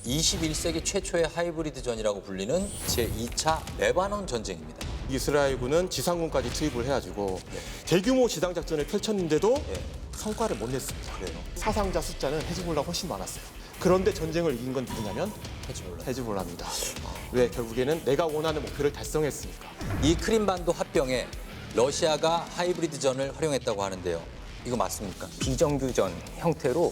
21세기 최초의 하이브리드전이라고 불리는 제2차 레바논 전쟁입니다. 이스라엘군은 지상군까지 투입을 해가지고 대규모 지상 작전을 펼쳤는데도 성과를 못 냈습니다. 사상자 숫자는 헤즈볼라가 훨씬 많았어요. 그런데 전쟁을 이긴 건 누구냐면 헤즈볼라입니다. 왜? 결국에는 내가 원하는 목표를 달성했으니까. 이 크림반도 합병에 러시아가 하이브리드전을 활용했다고 하는데요. 이거 맞습니까? 비정규전 형태로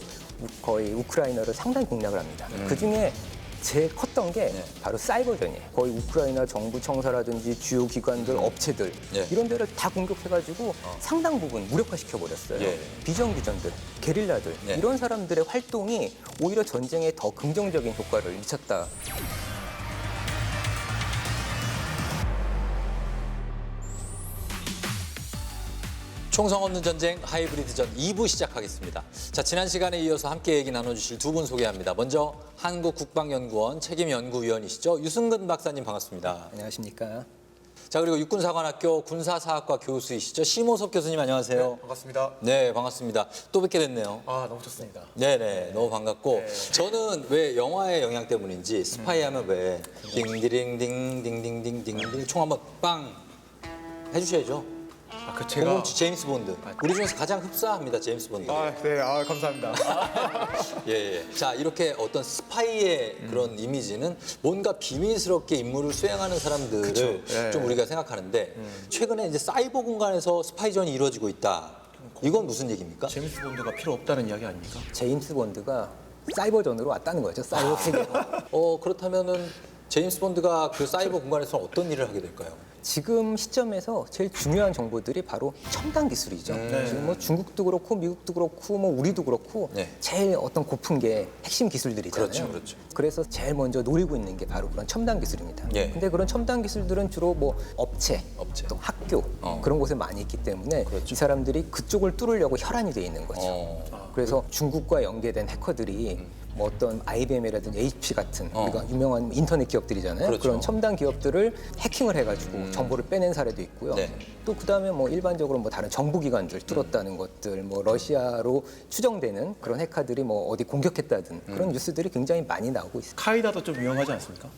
거의 우크라이나를 상당히 공략을 합니다. 그중에 제일 컸던 게 바로 사이버전이에요. 거의 우크라이나 정부 청사라든지 주요 기관들, 업체들 이런 데를 다 공격해가지고 상당 부분 무력화시켜버렸어요. 비정규전들, 게릴라들 이런 사람들의 활동이 오히려 전쟁에 더 긍정적인 효과를 미쳤다. 총성 없는 전쟁 하이브리드전 2부 시작하겠습니다. 자, 지난 시간에 이어서 함께 얘기 나눠주실 두 분 소개합니다. 먼저 한국국방연구원 책임연구위원이시죠. 유승근 박사님 반갑습니다. 안녕하십니까. 자, 그리고 육군사관학교 군사사학과 교수이시죠. 심호섭 교수님 안녕하세요. 네, 반갑습니다. 네, 반갑습니다. 또 뵙게 됐네요. 아, 너무 좋습니다. 네네, 너무 반갑고 저는 왜 영화의 영향 때문인지 스파이 하면 왜 딩디링딩딩딩딩딩딩 총 한번 빵 해주셔야죠. 아, 그 제가 007 제임스 본드. 우리 중에서 가장 흡사합니다, 제임스 본드. 네, 감사합니다. 예. 자, 이렇게 어떤 스파이의 그런 이미지는 뭔가 비밀스럽게 임무를 수행하는 사람들을 예. 좀 우리가 생각하는데 최근에 이제 사이버 공간에서 스파이전이 이루어지고 있다. 이건 무슨 얘기입니까? 제임스 본드가 필요 없다는 이야기 아닙니까? 제임스 본드가 사이버전으로 왔다는 거죠. 사이버 세계로. 그렇다면은 제임스 본드가 그 사이버 공간에서 어떤 일을 하게 될까요? 지금 시점에서 제일 중요한 정보들이 바로 첨단 기술이죠. 지금 뭐 중국도 그렇고 미국도 그렇고 뭐 우리도 그렇고 제일 어떤 고픈 게 핵심 기술들이잖아요. 그렇죠. 그래서 제일 먼저 노리고 있는 게 바로 그런 첨단 기술입니다. 예. 근데 그런 첨단 기술들은 주로 뭐 업체, 또 학교 그런 곳에 많이 있기 때문에 이 사람들이 그쪽을 뚫으려고 혈안이 돼 있는 거죠. 그래서 중국과 연계된 해커들이 뭐 어떤 IBM이라든지 HP 같은 우리가 유명한 인터넷 기업들이잖아요. 그렇죠. 그런 첨단 기업들을 해킹을 해가지고 정보를 빼낸 사례도 있고요. 또 그다음에 뭐 일반적으로 뭐 다른 정부기관들 뚫었다는 것들, 뭐 러시아로 추정되는 그런 해커들이 뭐 어디 공격했다든 그런 뉴스들이 굉장히 많이 나오고 있습니다. 카이다도 좀 위험하지 않습니까?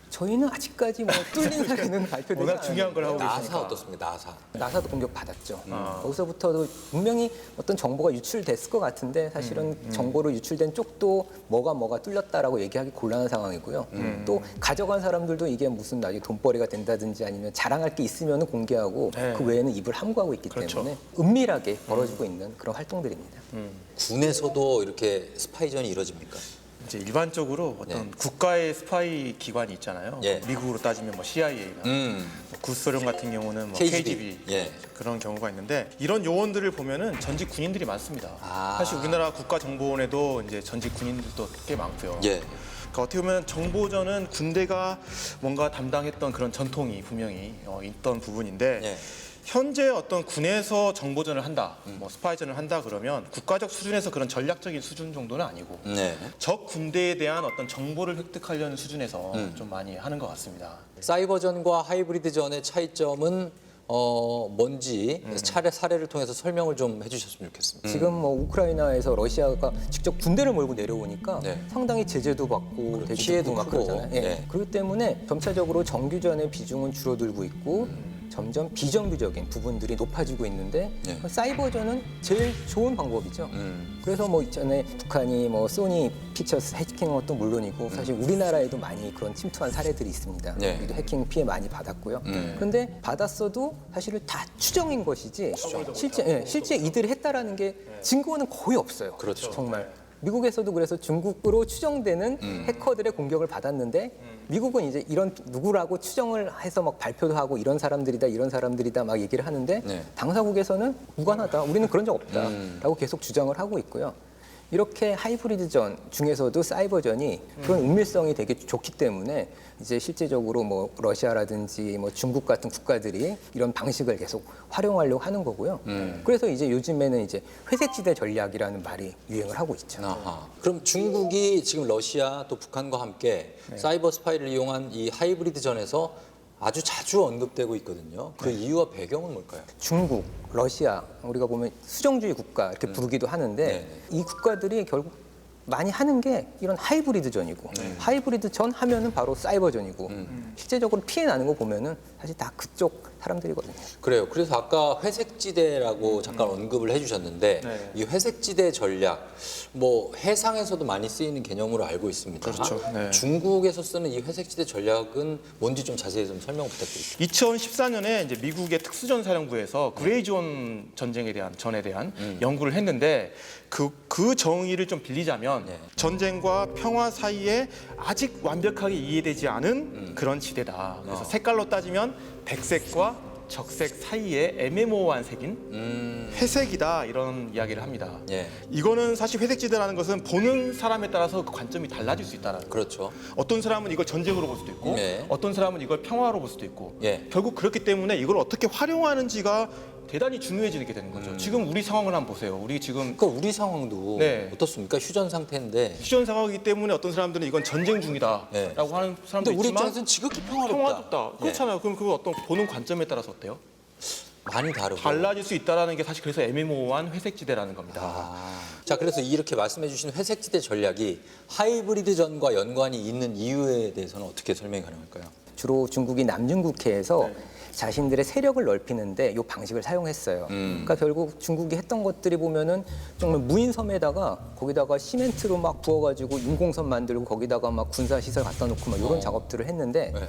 저희는 아직까지 뭐 뚫린 사례는 발표되지 워낙 않아요. 중요한 걸 하고 나사 계시니까. 어떻습니까? 나사. 나사도 공격받았죠. 거기서부터도 분명히 어떤 정보가 유출됐을 것 같은데 사실은 정보로 유출된 쪽도 뭐가 뚫렸다라고 얘기하기 곤란한 상황이고요. 또 가져간 사람들도 이게 무슨 나중에 돈벌이가 된다든지 아니면 자랑할 게 있으면 공개하고 그 외에는 입을 함구하고 있기 때문에 은밀하게 벌어지고 있는 그런 활동들입니다. 군에서도 이렇게 스파이전이 이루어집니까? 이제 일반적으로 어떤 국가의 스파이 기관이 있잖아요. 미국으로 따지면 뭐 CIA나 구소련 같은 경우는 뭐 KGB 그런 경우가 있는데 이런 요원들을 보면은 전직 군인들이 많습니다. 사실 우리나라 국가정보원에도 이제 전직 군인들도 꽤 많고요. 그러니까 어떻게 보면 정보전은 군대가 뭔가 담당했던 그런 전통이 분명히 있던 부분인데 현재 어떤 군에서 정보전을 한다, 뭐 스파이전을 한다 그러면 국가적 수준에서 그런 전략적인 수준 정도는 아니고 적 군대에 대한 어떤 정보를 획득하려는 수준에서 좀 많이 하는 것 같습니다. 사이버전과 하이브리드전의 차이점은 뭔지 사례를 통해서 설명을 좀 해주셨으면 좋겠습니다. 지금 뭐 우크라이나에서 러시아가 직접 군대를 몰고 내려오니까 상당히 제재도 받고 피해도 막 크고. 그러잖아요. 그렇기 때문에 점차적으로 정규전의 비중은 줄어들고 있고 점점 비정규적인 부분들이 높아지고 있는데 사이버전은 제일 좋은 방법이죠. 그래서 뭐 이전에 북한이 뭐 소니 픽처스 해킹한 것도 물론이고 사실 우리나라에도 많이 그런 침투한 사례들이 있습니다. 우리도 해킹 피해 많이 받았고요. 그런데 받았어도 사실은 다 추정인 것이지 실제 이들이 했다라는 게 증거는 거의 없어요. 그렇죠. 정말. 미국에서도 그래서 중국으로 추정되는 해커들의 공격을 받았는데 미국은 이제 이런 누구라고 추정을 해서 막 발표도 하고 이런 사람들이다 막 얘기를 하는데 당사국에서는 무관하다. 우리는 그런 적 없다라고 계속 주장을 하고 있고요. 이렇게 하이브리드전 중에서도 사이버전이 그런 은밀성이 되게 좋기 때문에 이제 실제적으로 뭐 러시아라든지 뭐 중국 같은 국가들이 이런 방식을 계속 활용하려고 하는 거고요. 그래서 이제 요즘에는 이제 회색지대 전략이라는 말이 유행을 하고 있죠. 그럼 중국이 지금 러시아 또 북한과 함께 사이버 스파이를 이용한 이 하이브리드전에서 아주 자주 언급되고 있거든요. 그 이유와 배경은 뭘까요? 중국, 러시아, 우리가 보면 수정주의 국가 이렇게 부르기도 하는데 이 국가들이 결국 많이 하는 게 이런 하이브리드전이고 하이브리드전 하면은 바로 사이버전이고 실제적으로 피해 나는 거 보면은 사실 다 그쪽 사람들이거든요. 그래요. 그래서 아까 회색지대라고 잠깐 언급을 해주셨는데 네. 이 회색지대 전략 뭐 해상에서도 많이 쓰이는 개념으로 알고 있습니다. 그렇죠. 네. 중국에서 쓰는 이 회색지대 전략은 뭔지 좀 자세히 좀 설명 부탁드립니다. 2014년에 이제 미국의 특수전사령부에서 그레이존 전쟁에 대한 전에 대한 연구를 했는데 그 정의를 좀 빌리자면 전쟁과 평화 사이에 아직 완벽하게 이해되지 않은 그런 지대다. 그래서 색깔로 따지면 백색과 적색 사이에 애매모호한 색인 회색이다 이런 이야기를 합니다. 예. 이거는 사실 회색지대라는 것은 보는 사람에 따라서 그 관점이 달라질 수 있다는 거예요. 그렇죠. 어떤 사람은 이걸 전쟁으로 볼 수도 있고 네. 어떤 사람은 이걸 평화로 볼 수도 있고 예. 결국 그렇기 때문에 이걸 어떻게 활용하는지가 대단히 중요해지게 되는 거죠. 지금 우리 상황을 한번 보세요. 우리 지금 그러니까 우리 상황도 네. 어떻습니까? 휴전 상태인데. 휴전 상황이기 때문에 어떤 사람들은 이건 전쟁 중이다라고 네. 하는 사람도 근데 우리 있지만 입장에서는 지극히 평화롭다. 평화롭다. 그렇잖아요. 그럼 그 어떤 보는 관점에 따라서 어때요? 많이 다르고. 달라질 수 있다라는 게 사실 그래서 애매모호한 회색지대라는 겁니다. 아. 자, 그래서 이렇게 말씀해 주신 회색지대 전략이 하이브리드전과 연관이 있는 이유에 대해서는 어떻게 설명이 가능할까요? 주로 중국이 남중국해에서 자신들의 세력을 넓히는데 이 방식을 사용했어요. 그러니까 결국 중국이 했던 것들이 보면은 정말 무인섬에다가 거기다가 시멘트로 막 부어가지고 인공섬 만들고 거기다가 막 군사시설 갖다 놓고 막 이런 작업들을 했는데 네.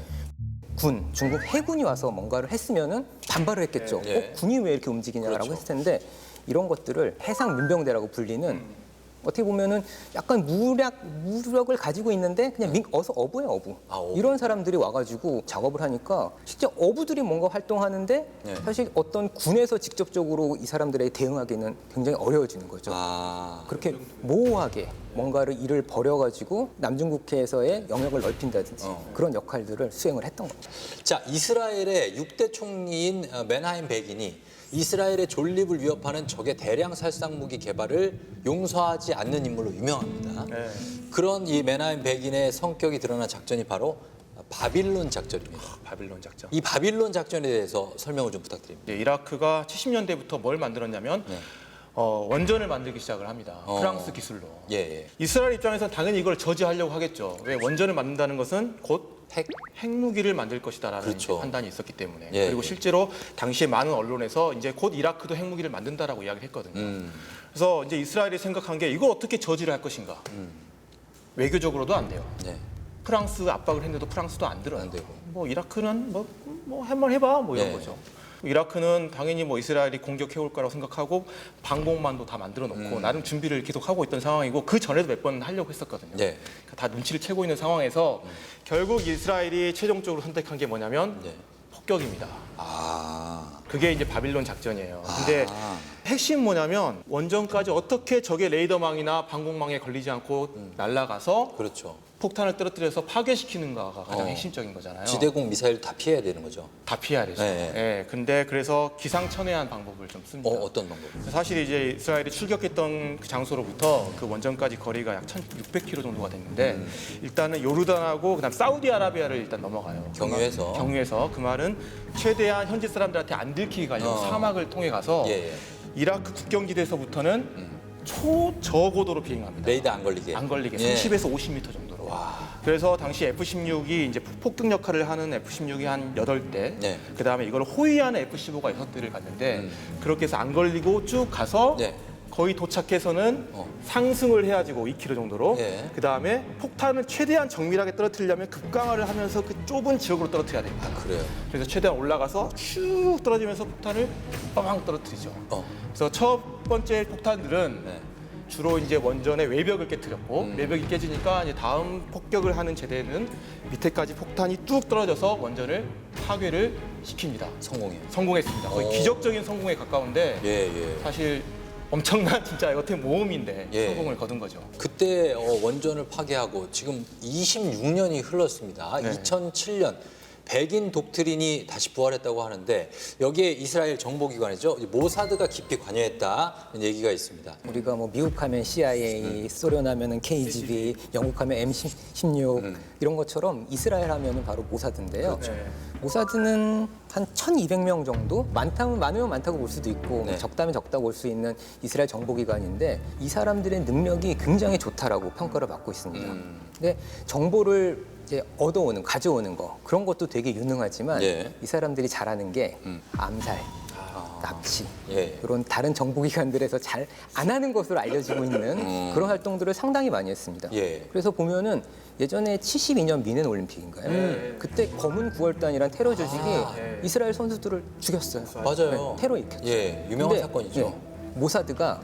중국 해군이 와서 뭔가를 했으면은 반발을 했겠죠. 예. 군이 왜 이렇게 움직이냐라고 그렇죠. 했을 텐데 이런 것들을 해상 민병대라고 불리는 어떻게 보면은 약간 무력을 가지고 있는데 그냥 어부예요, 어부. 아, 어부. 이런 사람들이 와가지고 작업을 하니까 진짜 어부들이 뭔가 활동하는데 네. 사실 어떤 군에서 직접적으로 이 사람들에게 대응하기는 굉장히 어려워지는 거죠. 아. 그렇게 모호하게 뭔가를 일을 벌여가지고 남중국해에서의 영역을 넓힌다든지 그런 역할들을 수행을 했던 겁니다. 자, 이스라엘의 6대 총리인 맨하임 베긴이 이스라엘의 존립을 위협하는 적의 대량 살상 무기 개발을 용서하지 않는 인물로 유명합니다. 네. 그런 이 맨하임 베긴의 성격이 드러난 작전이 바로 바빌론 작전입니다. 바빌론 작전. 이 바빌론 작전에 대해서 설명을 좀 부탁드립니다. 이라크가 70년대부터 뭘 만들었냐면 원전을 만들기 시작을 합니다. 프랑스 기술로. 예, 예. 이스라엘 입장에서는 당연히 이걸 저지하려고 하겠죠. 왜 원전을 만든다는 것은 곧 핵? 핵무기를 만들 것이다라는 그렇죠. 이제 판단이 있었기 때문에 예, 그리고 예. 실제로 당시에 많은 언론에서 이제 곧 이라크도 핵무기를 만든다라고 이야기를 했거든요. 그래서 이제 이스라엘이 생각한 게 이걸 어떻게 저지를 할 것인가. 외교적으로도 안 돼요. 네. 프랑스 압박을 했는데도 프랑스도 안 들어요. 안 되고. 뭐 이라크는 뭐 한번 해봐 뭐 이런 네. 거죠. 이라크는 당연히 뭐 이스라엘이 공격해올 거라고 생각하고 방공만도 다 만들어 놓고 나름 준비를 계속 하고 있던 상황이고 그 전에도 몇 번 하려고 했었거든요. 네. 그러니까 다 눈치를 채고 있는 상황에서 결국 이스라엘이 최종적으로 선택한 게 뭐냐면 네. 폭격입니다. 아. 그게 이제 바빌론 작전이에요. 근데 핵심 뭐냐면 원전까지 어떻게 적의 레이더망이나 방공망에 걸리지 않고 날아가서 그렇죠. 폭탄을 떨어뜨려서 파괴시키는가가 가장 핵심적인 거잖아요. 지대공 미사일 다 피해야 되는 거죠. 다 피해야 되죠. 네. 예, 근데 그래서 기상천외한 방법을 좀 씁니다. 어떤 방법? 사실 이제 이스라엘이 출격했던 그 장소로부터 그 원전까지 거리가 약 1,600km 정도가 됐는데 일단은 요르단하고 그다음 사우디아라비아를 일단 넘어가요. 경유해서. 경유해서 그 말은 최대한 현지 사람들한테 안 들키게 가려고 사막을 통해 가서 예, 예. 이라크 국경지대에서부터는 초저고도로 비행합니다. 레이더 안 걸리게. 안 걸리게 예. 30에서 50m 정도로. 그래서 당시 F-16이 이제 폭등 역할을 하는 F-16이 한 8대, 네. 그다음에 이걸 호위하는 F-15가 6대를 갔는데 그렇게 해서 안 걸리고 쭉 가서 네. 거의 도착해서는 상승을 해야지고 2km 정도로 예. 그다음에 폭탄을 최대한 정밀하게 떨어뜨리려면 급강하를 하면서 그 좁은 지역으로 떨어뜨려야 됩니다. 그래요. 그래서 최대한 올라가서 쭉 떨어지면서 폭탄을 빵 떨어뜨리죠. 그래서 첫 번째 폭탄들은 네. 주로 이제 원전의 외벽을 깨뜨렸고 외벽이 깨지니까 이제 다음 폭격을 하는 제대는 밑에까지 폭탄이 뚝 떨어져서 원전을 파괴를 시킵니다. 성공해요. 성공했습니다. 거의 기적적인 성공에 가까운데 예, 예. 사실 엄청난 진짜 어떻게 모험인데 예. 성공을 거둔 거죠. 그때 원전을 파괴하고 지금 26년이 흘렀습니다. 네. 2007년 백인 독트린이 다시 부활했다고 하는데 여기에 이스라엘 정보기관이죠. 모사드가 깊이 관여했다는 얘기가 있습니다. 우리가 뭐 미국 하면 CIA, 소련 하면은 KGB, 영국 하면 M16 이런 것처럼 이스라엘 하면은 바로 모사드인데요. 모사드는 한 1,200명 정도, 많으면 많다고 볼 수도 있고 네. 적다면 적다고 볼 수 있는 이스라엘 정보기관인데 이 사람들의 능력이 굉장히 좋다라고 평가를 받고 있습니다. 근데 정보를 이제 가져오는 거 그런 것도 되게 유능하지만 예. 이 사람들이 잘하는 게 암살, 납치 예. 이런 다른 정보기관들에서 잘 안 하는 것으로 알려지고 있는 그런 활동들을 상당히 많이 했습니다. 예. 그래서 보면은 예전에 72년 미넨 올림픽인가요? 그때 검은 구월단이란 테러 조직이 이스라엘 선수들을 죽였어요. 맞아요. 네, 테러 일으켰어요. 예, 유명한 근데, 사건이죠. 예, 모사드가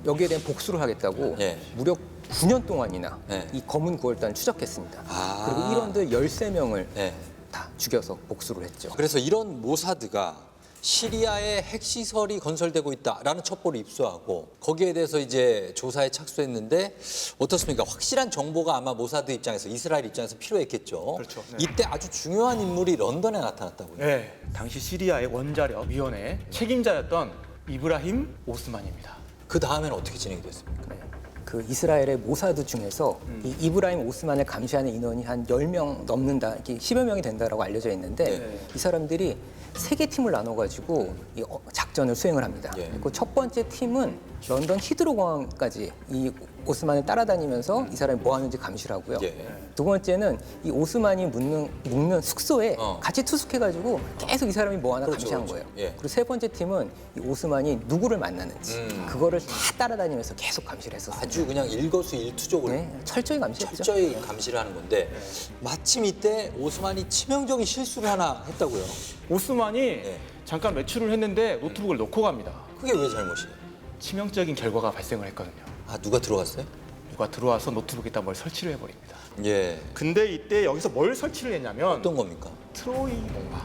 여기에 대한 복수를 하겠다고 예. 무려 9년 동안이나 예. 이 검은 구월단을 추적했습니다. 아. 그리고 일원들 13명을 예. 다 죽여서 복수를 했죠. 그래서 이런 모사드가 시리아에 핵시설이 건설되고 있다라는 첩보를 입수하고 거기에 대해서 이제 조사에 착수했는데 어떻습니까? 확실한 정보가 아마 모사드 입장에서 이스라엘 입장에서 필요했겠죠. 그렇죠. 네. 이때 아주 중요한 인물이 런던에 나타났다고요. 네, 당시 시리아의 원자력 위원회 책임자였던 이브라힘 오스만입니다. 그 다음에는 어떻게 진행이 됐습니까? 네. 그 이스라엘의 모사드 중에서 이 이브라임 오스만을 감시하는 인원이 한 10명 넘는다, 이렇게 10여 명이 된다라고 알려져 있는데 이 사람들이 3개 팀을 나눠가지고 이 작전을 수행을 합니다. 예. 그리고 첫 번째 팀은 런던 히드로 공항까지 이 오스만을 따라다니면서 이 사람이 뭐 하는지 감시를 하고요. 예. 두 번째는 이 오스만이 묵는 숙소에 같이 투숙해가지고 계속 이 사람이 뭐 하나 그렇죠, 감시한 그렇죠. 거예요. 예. 그리고 세 번째 팀은 이 오스만이 누구를 만나는지 그거를 다 따라다니면서 계속 감시를 했었어요. 아주 그냥 일거수일투족으로 네, 철저히 감시했죠. 철저히 감시를 하는 건데 마침 이때 오스만이 치명적인 실수를 하나 했다고요. 오스만이 잠깐 외출을 했는데 노트북을 놓고 갑니다. 그게 왜 잘못이에요? 치명적인 결과가 발생을 했거든요. 아, 누가 들어갔어요? 누가 들어와서 노트북에다 뭘 설치를 해버립니다. 예. 근데 이때 여기서 뭘 설치를 했냐면 어떤 겁니까? 트로이 bomba.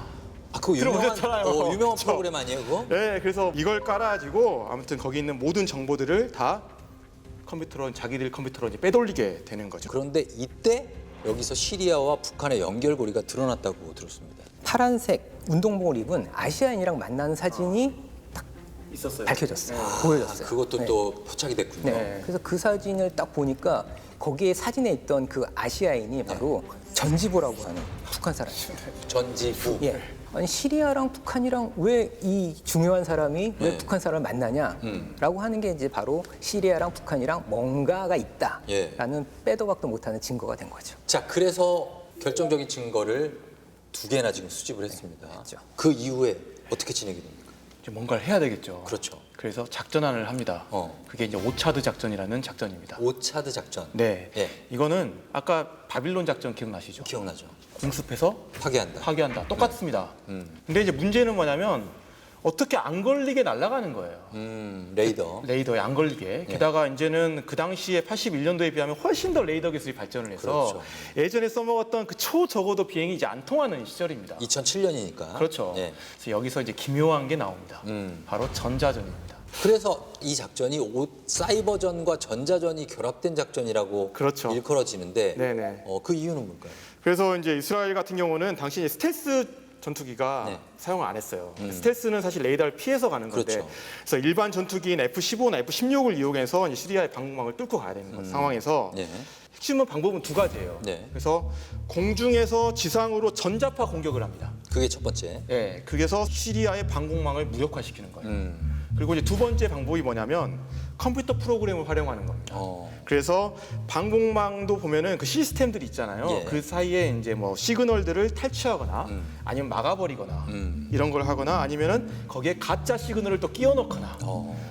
아, 그거 유명한, 들어보셨잖아요. 유명한 그쵸? 프로그램 아니에요, 그거? 네, 그래서 이걸 깔아가지고 아무튼 거기 있는 모든 정보들을 다 자기들 컴퓨터로 이제 빼돌리게 되는 거죠. 그런데 이때 여기서 시리아와 북한의 연결고리가 드러났다고 들었습니다. 파란색 운동복을 입은 아시아인이랑 만나는 사진이 있었어요. 밝혀졌어요. 보여졌어요. 그것도 네. 또 포착이 됐군요. 네. 그래서 그 사진을 딱 보니까 거기에 사진에 있던 그 아시아인이 바로 전지부라고 하는 북한 사람입니다. 전지부. 예. 아니 시리아랑 북한이랑 왜 이 중요한 사람이 왜 네. 북한 사람을 만나냐라고 하는 게 이제 바로 시리아랑 북한이랑 뭔가가 있다라는 빼도 박도 못하는 증거가 된 거죠. 자, 그래서 결정적인 증거를 2개나 지금 수집을 했습니다. 했죠. 그 이후에 어떻게 진행이 됩니까? 이제 뭔가를 해야 되겠죠. 그렇죠. 그래서 작전안을 합니다. 그게 이제 오차드 작전이라는 작전입니다. 오차드 작전. 네. 예. 이거는 아까 바빌론 작전 기억나시죠? 기억나죠? 공습해서 파괴한다. 파괴한다. 똑같습니다. 근데 이제 문제는 뭐냐면 어떻게 안 걸리게 날아가는 거예요. 레이더. 레이더에 안 걸리게. 게다가 이제는 그 당시에 81년도에 비하면 훨씬 더 레이더 기술이 발전을 해서 그렇죠. 예전에 써먹었던 그 초저고도 비행이 이제 안 통하는 시절입니다. 2007년이니까. 그렇죠. 예. 그래서 여기서 이제 기묘한 게 나옵니다. 바로 전자전입니다. 그래서 이 작전이 사이버전과 전자전이 결합된 작전이라고 그렇죠. 일컬어지는데 네네. 그 이유는 뭘까요? 그래서 이제 이스라엘 같은 경우는 당시 스텔스 전투기가 네. 사용을 안 했어요. 스텔스는 사실 레이더를 피해서 가는 건데, 그렇죠. 그래서 일반 전투기인 F-15나 F-16을 이용해서 이제 시리아의 방공망을 뚫고 가야 되는 상황에서 네. 핵심은 방법은 두 가지예요. 네. 그래서 공중에서 지상으로 전자파 공격을 합니다. 그게 첫 번째. 예, 그래서 시리아의 방공망을 무력화시키는 거예요. 그리고 이제 두 번째 방법이 뭐냐면 컴퓨터 프로그램을 활용하는 겁니다. 그래서 방공망도 보면은 그 시스템들이 있잖아요. 예. 그 사이에 이제 뭐 시그널들을 탈취하거나 아니면 막아버리거나 이런 걸 하거나 아니면은 거기에 가짜 시그널을 또 끼워 넣거나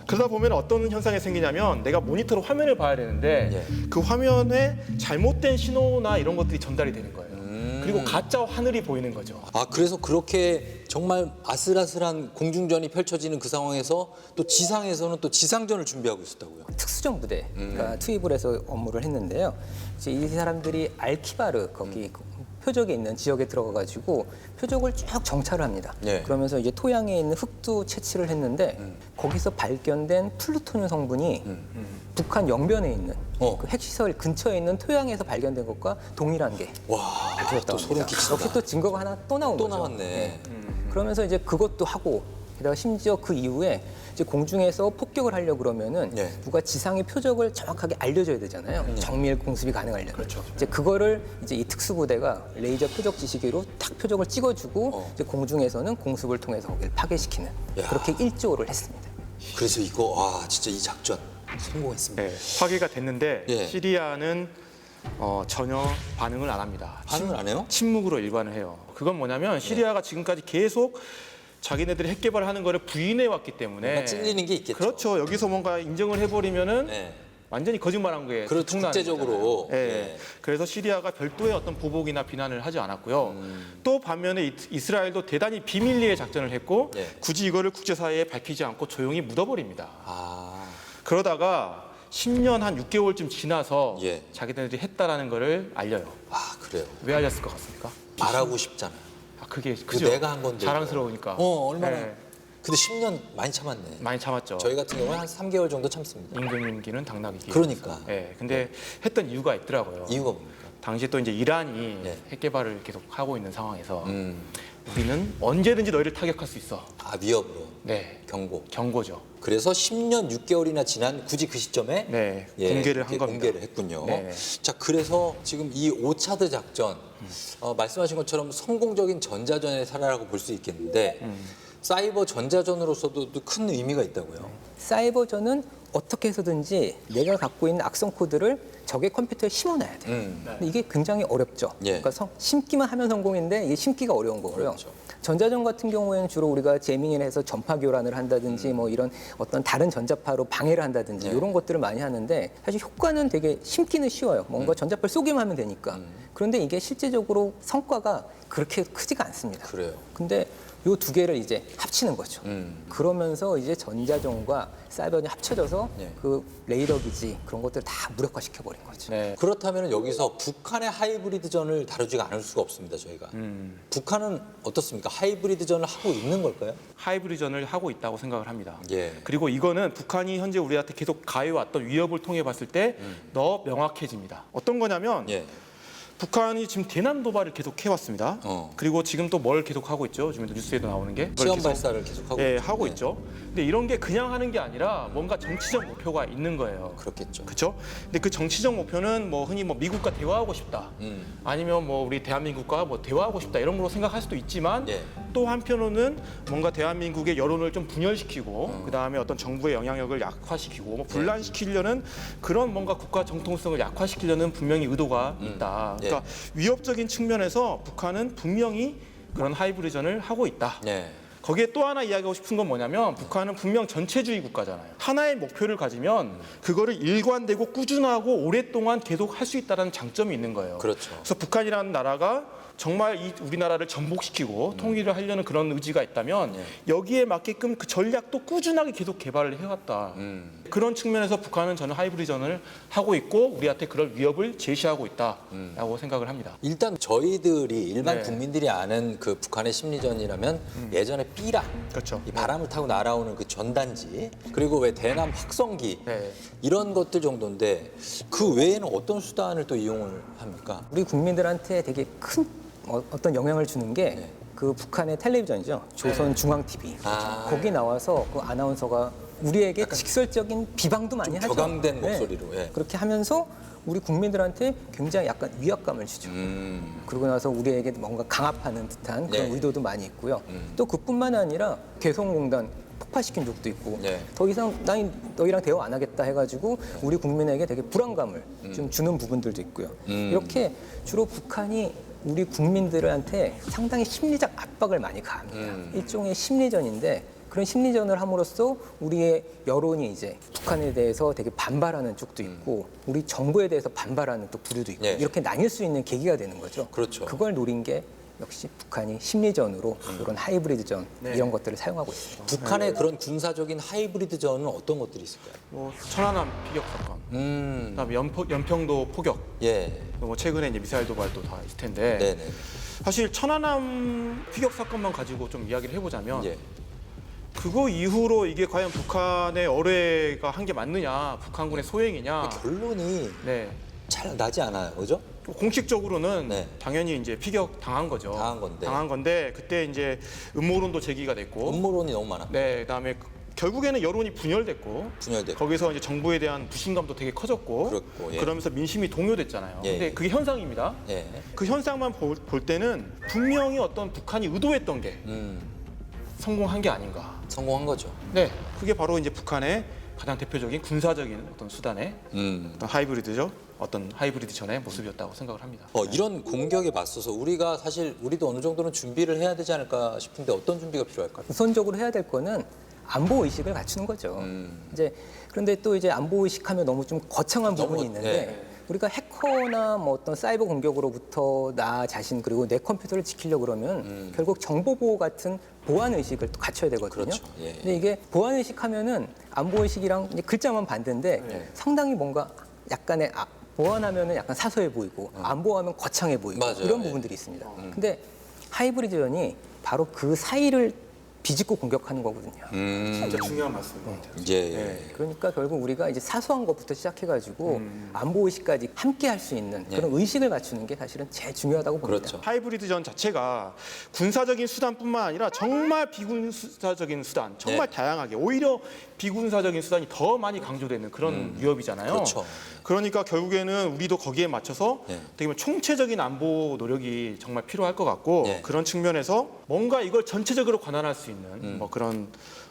그러다 보면 어떤 현상이 생기냐면 내가 모니터로 화면을 봐야 되는데 그 화면에 잘못된 신호나 이런 것들이 전달이 되는 거예요. 그리고 가짜 하늘이 보이는 거죠. 아, 그래서 그렇게 정말 아슬아슬한 공중전이 펼쳐지는 그 상황에서 또 지상에서는 또 지상전을 준비하고 있었다고요. 특수정 부대가 투입을 해서 업무를 했는데요. 이제 이 사람들이 알키바르 거기 표적이 있는 지역에 들어가가지고 표적을 쭉 정찰을 합니다. 예. 그러면서 이제 토양에 있는 흙도 채취를 했는데 거기서 발견된 플루토늄 성분이 북한 영변에 있는 그 핵시설 근처에 있는 토양에서 발견된 것과 동일한 게 와, 밝혀졌다고 또 소름 합니다. 끼친다. 역시 또 증거가 하나 또 나온 또 거죠. 나왔네. 예. 그러면서 이제 그것도 하고 게다가 심지어 그 이후에 이제 공중에서 폭격을 하려고 그러면은 네. 누가 지상의 표적을 정확하게 알려줘야 되잖아요. 정밀 공습이 가능하려면. 그렇죠. 이제 그거를 이제 이 특수부대가 레이저 표적 지시기로 딱 표적을 찍어주고 이제 공중에서는 공습을 통해서 거기를 파괴시키는 야. 그렇게 일조를 했습니다. 그래서 이거 와 진짜 이 작전 성공했습니다. 네, 파괴가 됐는데 예. 시리아는 전혀 반응을 안 합니다. 반응을 안 해요? 침묵으로 일관을 해요. 그건 뭐냐면 시리아가 지금까지 계속 자기네들이 핵 개발하는 거를 부인해 왔기 때문에 뭔가 찔리는 게 있겠죠. 그렇죠. 여기서 뭔가 인정을 해버리면은 네. 완전히 거짓말한 거에 그렇죠. 들통나는 국제적으로. 거잖아요. 예. 네. 그래서 시리아가 별도의 어떤 보복이나 비난을 하지 않았고요. 또 반면에 이스라엘도 대단히 비밀리에 작전을 했고 네. 굳이 이거를 국제사회에 밝히지 않고 조용히 묻어버립니다. 아, 그러다가 10년 한 6개월쯤 지나서 예. 자기들이 했다라는 거를 알려요. 아 그래요. 왜 알렸을 것 같습니까? 말하고 싶잖아. 그게 그 그죠? 내가 한 건데. 자랑스러우니까. 얼마나. 네, 근데 10년 많이 참았네. 많이 참았죠. 저희 같은 경우는 한 3개월 정도 참습니다. 임금님기는 당나귀기. 그러니까. 네, 근데 했던 이유가 있더라고요. 이유가 뭡니까? 당시에 또 이제 이란이 네. 핵 개발을 계속 하고 있는 상황에서 우리는 언제든지 너희를 타격할 수 있어. 아 위협으로. 네, 경고. 경고죠. 그래서 10년 6개월이나 지난 굳이 그 시점에 네, 예, 공개를 한 이렇게 겁니다. 공개를 했군요. 네. 자, 그래서 지금 이 오차드 작전 말씀하신 것처럼 성공적인 전자전의 사례라고 볼 수 있겠는데 사이버 전자전으로서도 또 큰 의미가 있다고요. 사이버전은 어떻게 해서든지 내가 갖고 있는 악성 코드를 적의 컴퓨터에 심어놔야 돼요. 근데 이게 굉장히 어렵죠. 예. 그러니까 심기만 하면 성공인데 이게 심기가 어려운 거고요. 그렇죠. 전자전 같은 경우에는 주로 우리가 제밍을 해서 전파 교란을 한다든지 뭐 이런 어떤 다른 전자파로 방해를 한다든지 네. 이런 것들을 많이 하는데 사실 효과는 되게 심기는 쉬워요. 뭔가 전자파를 쏘기만 하면 되니까. 그런데 이게 실제적으로 성과가 그렇게 크지가 않습니다. 그래요. 근데 요 두 개를 이제 합치는 거죠. 그러면서 이제 전자전과 사이버전이 합쳐져서 네. 그 레이더 기지 그런 것들을 다 무력화시켜 버린 거죠. 네. 그렇다면 여기서 북한의 하이브리드전을 다루지가 않을 수가 없습니다, 저희가. 북한은 어떻습니까? 하이브리드전을 하고 있는 걸까요? 하이브리전을 하고 있다고 생각을 합니다. 예. 그리고 이거는 북한이 현재 우리한테 계속 가해왔던 위협을 통해 봤을 때 더 명확해집니다. 어떤 거냐면 예. 북한이 지금 대남 도발을 계속 해왔습니다. 그리고 지금 또 뭘 계속 하고 있죠? 지금 뉴스에도 나오는 게 시험 계속, 발사를 계속하고 예, 있죠. 하고 네. 있죠. 근데 이런 게 그냥 하는 게 아니라 뭔가 정치적 목표가 있는 거예요. 그렇겠죠. 그렇죠? 근데 그 정치적 목표는 뭐 흔히 뭐 미국과 대화하고 싶다, 아니면 뭐 우리 대한민국과 뭐 대화하고 싶다 이런 걸로 생각할 수도 있지만 예. 또 한편으로는 뭔가 대한민국의 여론을 좀 분열시키고 그 다음에 어떤 정부의 영향력을 약화시키고 뭐 분란시키려는 그런 뭔가 국가 정통성을 약화시키려는 분명히 의도가 있다. 그러니까 위협적인 측면에서 북한은 분명히 그런 하이브리전을 하고 있다. 네. 거기에 또 하나 이야기하고 싶은 건 뭐냐면 북한은 분명 전체주의 국가잖아요. 하나의 목표를 가지면 그거를 일관되고 꾸준하고 오랫동안 계속 할 수 있다는 장점이 있는 거예요. 그렇죠. 그래서 북한이라는 나라가 정말 이 우리나라를 전복시키고 통일을 하려는 그런 의지가 있다면 여기에 맞게끔 그 전략도 꾸준하게 계속 개발을 해왔다. 그런 측면에서 북한은 저는 하이브리전을 하고 있고 우리한테 그럴 위협을 제시하고 있다라고 생각을 합니다. 일단 저희들이 일반 네. 국민들이 아는 그 북한의 심리전이라면 예전에 삐라, 그렇죠. 이 바람을 타고 날아오는 그 전단지, 그리고 왜 대남 확성기 네. 이런 것들 정도인데 그 외에는 어떤 수단을 또 이용을 합니까? 우리 국민들한테 되게 큰 어떤 영향을 주는 게 그 북한의 텔레비전이죠. 조선 중앙 TV. 아. 거기 나와서 그 아나운서가 우리에게 직설적인 비방도 많이 하죠. 격앙된 목소리로, 예. 그렇게 하면서 우리 국민들한테 굉장히 약간 위압감을 주죠. 그러고 나서 우리에게 뭔가 강압하는 듯한 그런 네. 의도도 많이 있고요. 또 그뿐만 아니라 개성공단 폭파시킨 적도 있고 네. 더 이상 난 너희랑 대화 안 하겠다 해가지고 우리 국민에게 되게 불안감을 좀 주는 부분들도 있고요. 이렇게 주로 북한이 우리 국민들한테 상당히 심리적 압박을 많이 가합니다. 일종의 심리전인데 그런 심리전을 함으로써 우리의 여론이 이제 북한에 대해서 되게 반발하는 쪽도 있고 우리 정부에 대해서 반발하는 또 부류도 있고 네. 이렇게 나뉠 수 있는 계기가 되는 거죠. 그렇죠. 그걸 노린 게 역시 북한이 심리전으로 이런 하이브리드전 네. 이런 것들을 사용하고 있습니다. 북한의 그런 군사적인 하이브리드전은 어떤 것들이 있을까요? 뭐 천안함 피격 사건, 그다음에 연평도 포격, 예. 뭐 최근에 이제 미사일 도발도 다 있을 텐데 네네. 사실 천안함 피격 사건만 가지고 좀 이야기를 해보자면 예. 그거 이후로 이게 과연 북한의 어뢰가 한 게 맞느냐, 북한군의 소행이냐. 결론이 네. 잘 나지 않아요, 그죠? 공식적으로는 네. 당연히 이제 피격 당한 거죠. 당한 건데. 그때 이제 음모론도 제기가 됐고, 음모론이 너무 많아. 네, 그다음에 결국에는 여론이 분열됐고, 거기서 이제 정부에 대한 부신감도 되게 커졌고, 그렇고, 예. 그러면서 민심이 동요됐잖아요. 예. 근데 그게 현상입니다. 예. 그 현상만 볼 때는 분명히 어떤 북한이 의도했던 게 성공한 게 아닌가. 성공한 거죠. 네, 그게 바로 이제 북한의 가장 대표적인 군사적인 어떤 수단의 어떤 하이브리드죠. 어떤 하이브리드 전의 모습이었다고 생각을 합니다. 이런 공격에 맞서서 우리도 어느 정도는 준비를 해야 되지 않을까 싶은데 어떤 준비가 필요할까요? 우선적으로 해야 될 거는 안보 의식을 갖추는 거죠. 이제 그런데 또 이제 안보 의식하면 너무 좀 거창한 부분이 있는데 우리가 해커나 뭐 어떤 사이버 공격으로부터 나 자신 그리고 내 컴퓨터를 지키려고 그러면 결국 정보 보호 같은 보안 의식을 또 갖춰야 되거든요. 그렇죠. 예. 근데 이게 보안 의식하면은 안보 의식이랑 이제 글자만 반대인데 상당히 뭔가 약간의 보안하면은 약간 사소해 보이고 안보하면 거창해 보이고 맞아요. 이런 예. 부분들이 있습니다. 근데 하이브리드전이 바로 그 사이를 비집고 공격하는 거거든요. 진짜 중요한 말씀인 것 같아요. 예. 그러니까 결국 우리가 이제 사소한 것부터 시작해가지고 안보 의식까지 함께 할 수 있는 그런 의식을 갖추는 게 사실은 제일 중요하다고 봅니다. 그렇죠. 하이브리드전 자체가 군사적인 수단뿐만 아니라 정말 비군사적인 수단, 정말 다양하게 오히려 비군사적인 수단이 더 많이 강조되는 그런 위협이잖아요. 그렇죠. 그러니까 결국에는 우리도 거기에 맞춰서 예. 어떻게 보면 총체적인 안보 노력이 정말 필요할 것 같고 예. 그런 측면에서 뭔가 이걸 전체적으로 관할할 수 있는 뭐 그런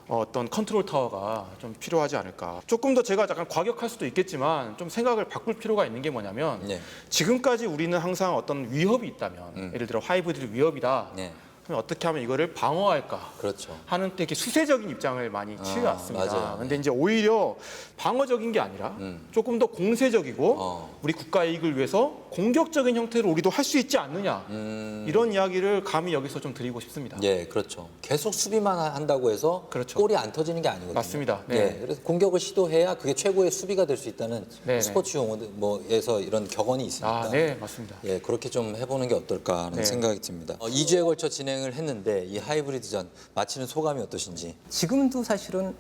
어떤 컨트롤 타워가 좀 필요하지 않을까. 조금 더 제가 약간 과격할 수도 있겠지만 좀 생각을 바꿀 필요가 있는 게 뭐냐면 예. 지금까지 우리는 항상 어떤 위협이 있다면 예를 들어 하이브리드 위협이다. 예. 그러면 어떻게 하면 이거를 방어할까 그렇죠. 하는 되게 수세적인 입장을 많이 취해왔습니다. 맞아요. 그런데 이제 오히려 방어적인 게 아니라 조금 더 공세적이고 우리 국가 이익을 위해서 공격적인 형태로 우리도 할 수 있지 않느냐 이런 이야기를 감히 여기서 좀 드리고 싶습니다. 예, 그렇죠. 계속 수비만 한다고 해서 그렇죠. 골이 안 터지는 게 아니거든요. 맞습니다. 네. 예, 그래서 공격을 시도해야 그게 최고의 수비가 될 수 있다는 네, 스포츠 용어에서 이런 격언이 있으니까. 네, 맞습니다. 예, 그렇게 좀 해보는 게 어떨까 하는 네. 생각이 듭니다. 2주에 걸쳐 진행을 했는데 이 하이브리드전 마치는 소감이 어떠신지? 지금도 사실은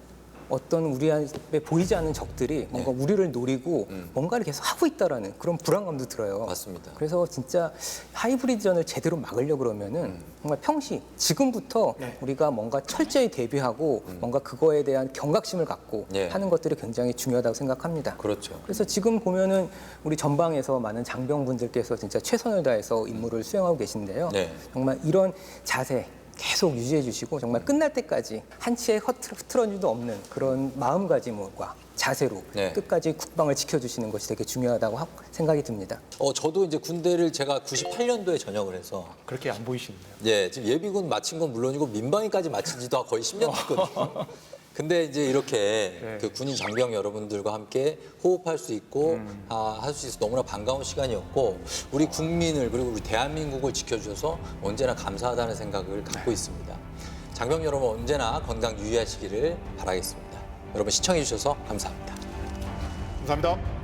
어떤 우리한테 보이지 않는 적들이 뭔가 우리를 노리고 뭔가를 계속 하고 있다라는 그런 불안감도 들어요. 맞습니다. 그래서 진짜 하이브리드전을 제대로 막으려고 그러면은 정말 평시 지금부터 우리가 뭔가 철저히 대비하고 뭔가 그거에 대한 경각심을 갖고 하는 것들이 굉장히 중요하다고 생각합니다. 그렇죠. 그래서 지금 보면은 우리 전방에서 많은 장병분들께서 진짜 최선을 다해서 임무를 수행하고 계신데요. 네. 정말 이런 자세 계속 유지해 주시고 정말 끝날 때까지 한치의 흐트러짐도 없는 그런 마음가짐과 자세로 끝까지 국방을 지켜주시는 것이 되게 중요하다고 생각이 듭니다. 저도 이제 군대를 제가 98년도에 전역을 해서 그렇게 안 보이시는데요. 예, 지금 예비군 마친 건 물론이고 민방위까지 마친 지도 거의 10년 됐거든요. 근데 이제 이렇게 그 군인 장병 여러분들과 함께 호흡할 수 있고 할 수 있어서 너무나 반가운 시간이었고 우리 국민을 그리고 우리 대한민국을 지켜주셔서 언제나 감사하다는 생각을 갖고 있습니다. 장병 여러분 언제나 건강 유의하시기를 바라겠습니다. 여러분 시청해 주셔서 감사합니다. 감사합니다.